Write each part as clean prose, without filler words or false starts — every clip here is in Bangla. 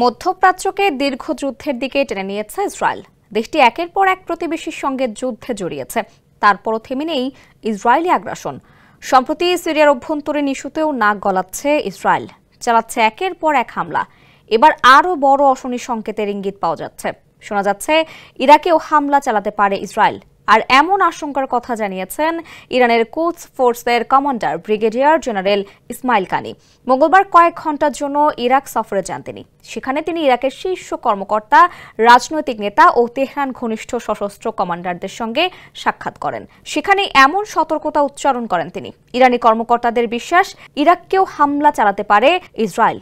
মধ্যপ্রাচ্যকে দীর্ঘ যুদ্ধের দিকে টেনে নিয়েছে ইসরায়েল। দেশটি একের পর এক প্রতিবেশীর সঙ্গে যুদ্ধে জড়িয়েছে, তারপরও থেমে নেই ইসরায়েলি আগ্রাসন। সম্প্রতি সিরিয়ার অভ্যন্তরীণ ইস্যুতেও নাক গলাচ্ছে ইসরায়েল, চালাচ্ছে একের পর এক হামলা। এবার আরও বড় অশনি সংকেতের ইঙ্গিত পাওয়া যাচ্ছে। শোনা যাচ্ছে ইরাকেও হামলা চালাতে পারে ইসরায়েল। আর এমন আশঙ্কার কথা জানিয়েছেন ইরানের কোচ ফোর্সের কমান্ডার ব্রিগেডিয়ার জেনারেল ইসমাইল কানি। মঙ্গলবার কয়েক ঘণ্টার জন্য ইরাক সফরে যান তিনি। সেখানে তিনি ইরাকের শীর্ষ কর্মকর্তা, রাজনৈতিক নেতা ও তেহরান ঘনিষ্ঠ সশস্ত্র কমান্ডারদের সঙ্গে সাক্ষাৎ করেন। সেখানে এমন সতর্কতা উচ্চারণ করেন তিনি। ইরানি কর্মকর্তাদের বিশ্বাস, ইরাককেও হামলা চালাতে পারে Israel.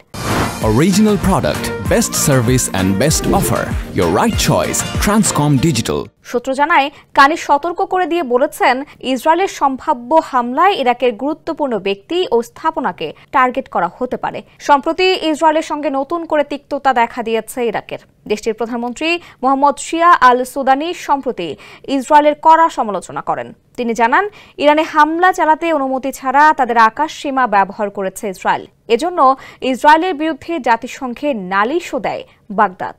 Original product, best service and best offer. Your right choice, Transcom Digital. সূত্র জানায়, কানি সতর্ক করে দিয়ে বলেছেন, ইসরায়েলের সম্ভাব্য হামলায় ইরাকের গুরুত্বপূর্ণ ব্যক্তি ও স্থাপনাকে টার্গেট করা হতে পারে। সম্প্রতি ইসরায়েলের সঙ্গে নতুন করে তিক্ততা দেখা দিয়েছে ইরাকের। দেশটির প্রধানমন্ত্রী মোহাম্মদ শিয়া আল সুদানি সম্প্রতি ইসরায়েলের কড়া সমালোচনা করেন। তিনি জানান, ইরানে হামলা চালাতে অনুমতি ছাড়া তাদের আকাশ সীমা ব্যবহার করেছে ইসরায়েল। এজন্য ইসরায়েলের বিরুদ্ধে জাতিসংঘে নালিশও দেয় বাগদাদ।